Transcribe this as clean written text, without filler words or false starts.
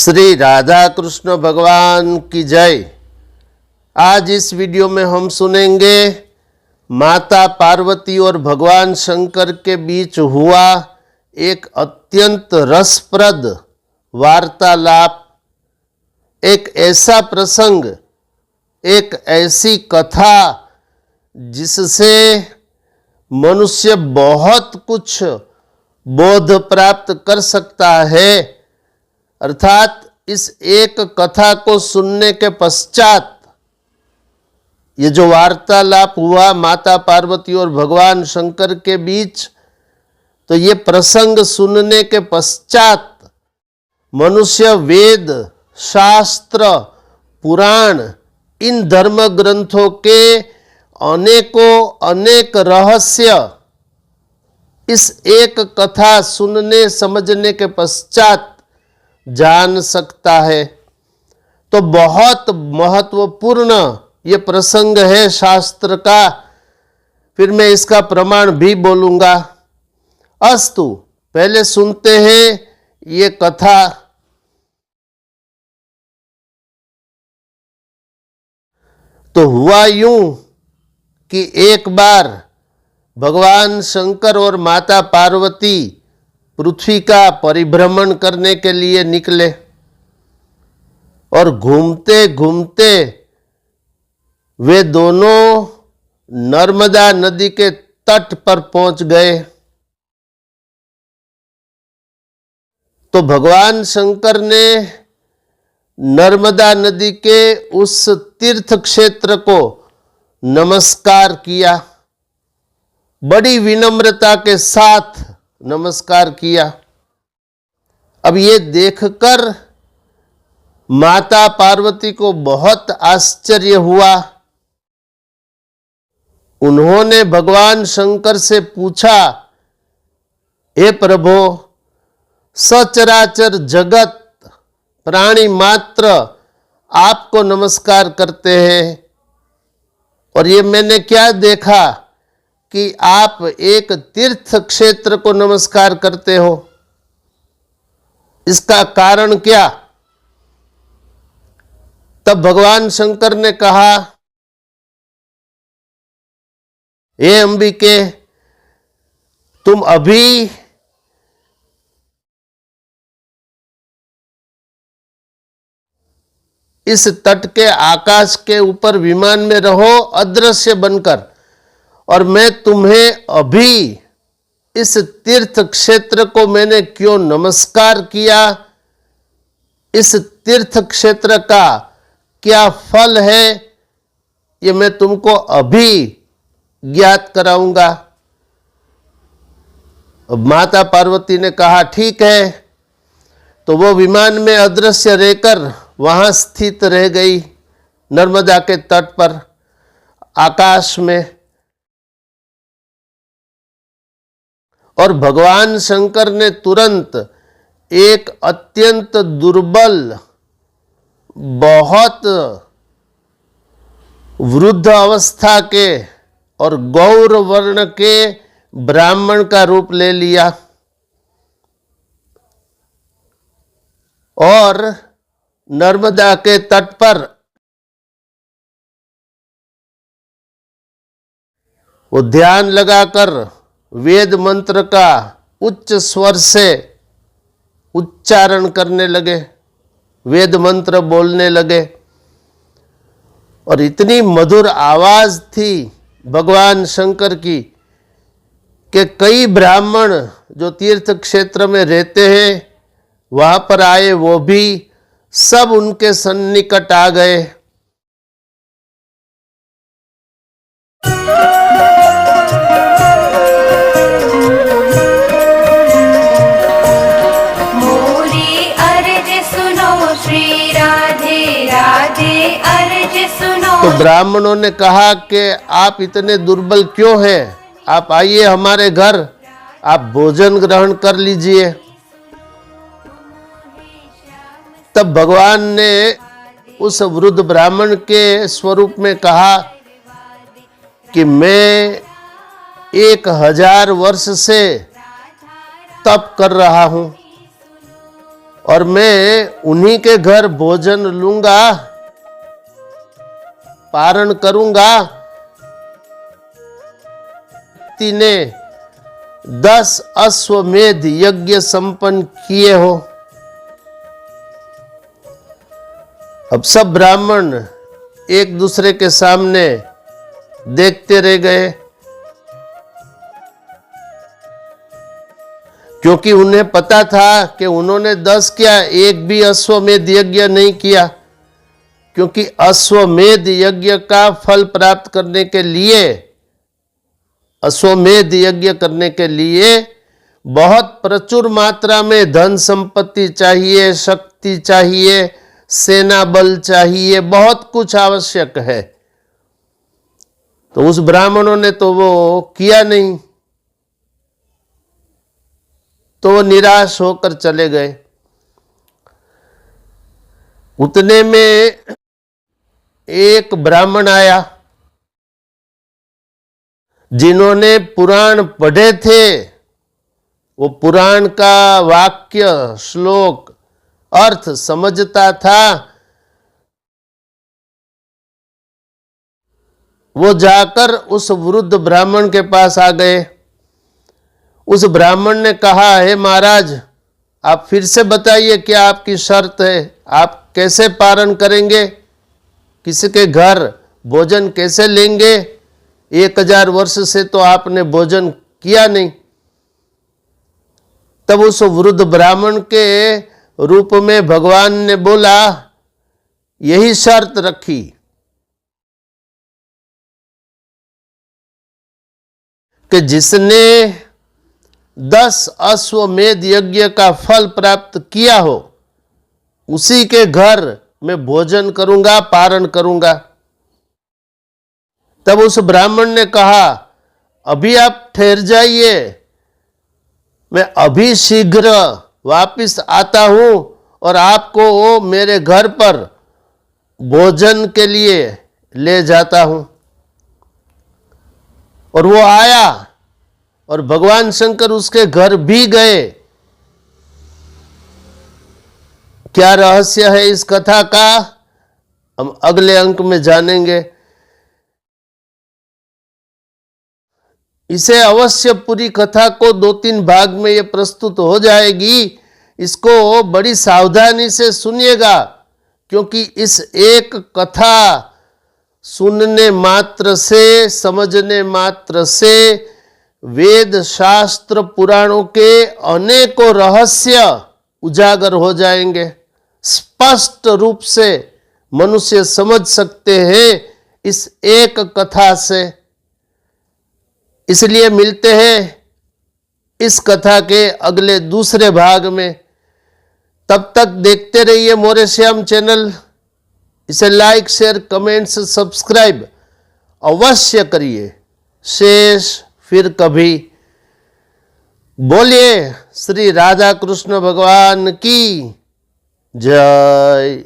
श्री राधा कृष्ण भगवान की जय। आज इस वीडियो में हम सुनेंगे माता पार्वती और भगवान शंकर के बीच हुआ एक अत्यंत रसप्रद वार्तालाप, एक ऐसा प्रसंग, एक ऐसी कथा जिससे मनुष्य बहुत कुछ बोध प्राप्त कर सकता है। अर्थात इस एक कथा को सुनने के पश्चात ये जो वार्तालाप हुआ माता पार्वती और भगवान शंकर के बीच, तो ये प्रसंग सुनने के पश्चात मनुष्य वेद, शास्त्र, पुराण, इन धर्म ग्रंथों के अनेक रहस्य इस एक कथा सुनने समझने के पश्चात जान सकता है। तो बहुत महत्वपूर्ण ये प्रसंग है शास्त्र का। फिर मैं इसका प्रमाण भी बोलूंगा। अस्तु, पहले सुनते हैं ये कथा। तो हुआ यूं कि एक बार भगवान शंकर और माता पार्वती पृथ्वी का परिभ्रमण करने के लिए निकले और घूमते घूमते वे दोनों नर्मदा नदी के तट पर पहुंच गए। तो भगवान शंकर ने नर्मदा नदी के उस तीर्थ क्षेत्र को नमस्कार किया, बड़ी विनम्रता के साथ नमस्कार किया। अब ये देखकर माता पार्वती को बहुत आश्चर्य हुआ। उन्होंने भगवान शंकर से पूछा, हे प्रभो, सचराचर जगत प्राणी मात्र आपको नमस्कार करते हैं, और ये मैंने क्या देखा कि आप एक तीर्थ क्षेत्र को नमस्कार करते हो। इसका कारण क्या? तब भगवान शंकर ने कहा, हे अंबिके, तुम अभी इस तट के आकाश के ऊपर विमान में रहो अदृश्य बनकर, और मैं तुम्हें अभी इस तीर्थ क्षेत्र को मैंने क्यों नमस्कार किया, इस तीर्थ क्षेत्र का क्या फल है, ये मैं तुमको अभी ज्ञात कराऊंगा। माता पार्वती ने कहा, ठीक है। तो वो विमान में अदृश्य रहकर वहां स्थित रह गई, नर्मदा के तट पर आकाश में। और भगवान शंकर ने तुरंत एक अत्यंत दुर्बल, बहुत वृद्ध अवस्था के और गौर वर्ण के ब्राह्मण का रूप ले लिया और नर्मदा के तट पर वो ध्यान लगाकर वेद मंत्र का उच्च स्वर से उच्चारण करने लगे, वेद मंत्र बोलने लगे। और इतनी मधुर आवाज थी भगवान शंकर की कि कई ब्राह्मण जो तीर्थ क्षेत्र में रहते हैं वहां पर आए, वो भी सब उनके सन्निकट आ गए। तो ब्राह्मणों ने कहा कि आप इतने दुर्बल क्यों हैं, आप आइए हमारे घर, आप भोजन ग्रहण कर लीजिए। तब भगवान ने उस वृद्ध ब्राह्मण के स्वरूप में कहा कि मैं 1000 वर्ष से तप कर रहा हूं और मैं उन्हीं के घर भोजन लूंगा, पारण करूंगा। ने 10 अश्वमेध यज्ञ संपन्न किए हो। अब सब ब्राह्मण एक दूसरे के सामने देखते रह गए, क्योंकि उन्हें पता था कि उन्होंने 10 किया, एक भी अश्वमेध यज्ञ नहीं किया। क्योंकि अश्वमेध यज्ञ का फल प्राप्त करने के लिए, अश्वमेध यज्ञ करने के लिए बहुत प्रचुर मात्रा में धन संपत्ति चाहिए, शक्ति चाहिए, सेना बल चाहिए, बहुत कुछ आवश्यक है। तो उस ब्राह्मणों ने तो वो किया नहीं, तो वो निराश होकर चले गए। उतने में एक ब्राह्मण आया जिन्होंने पुराण पढ़े थे। वो पुराण का वाक्य, श्लोक, अर्थ समझता था। वो जाकर उस वृद्ध ब्राह्मण के पास आ गए। उस ब्राह्मण ने कहा, हे महाराज, आप फिर से बताइए क्या आपकी शर्त है, आप कैसे पारण करेंगे, किसी के घर भोजन कैसे लेंगे? 1000 वर्ष से तो आपने भोजन किया नहीं। तब उस वृद्ध ब्राह्मण के रूप में भगवान ने बोला, यही शर्त रखी कि जिसने 10 अश्वमेध यज्ञ का फल प्राप्त किया हो, उसी के घर में भोजन करूंगा, पारण करूंगा। तब उस ब्राह्मण ने कहा, अभी आप ठहर जाइए, मैं अभी शीघ्र वापिस आता हूं और आपको मेरे घर पर भोजन के लिए ले जाता हूं। और वो आया और भगवान शंकर उसके घर भी गए। क्या रहस्य है इस कथा का, हम अगले अंक में जानेंगे। इसे अवश्य पूरी कथा को 2-3 भाग में ये प्रस्तुत हो जाएगी। इसको बड़ी सावधानी से सुनिएगा, क्योंकि इस एक कथा सुनने मात्र से, समझने मात्र से वेद शास्त्र पुराणों के अनेकों रहस्य उजागर हो जाएंगे। स्पष्ट रूप से मनुष्य समझ सकते हैं इस एक कथा से। इसलिए मिलते हैं इस कथा के अगले दूसरे भाग में। तब तक देखते रहिए मोरे श्याम चैनल। इसे लाइक, शेयर, कमेंट्स, सब्सक्राइब अवश्य करिए। शेष फिर कभी। बोलिए श्री राधा कृष्ण भगवान की जय।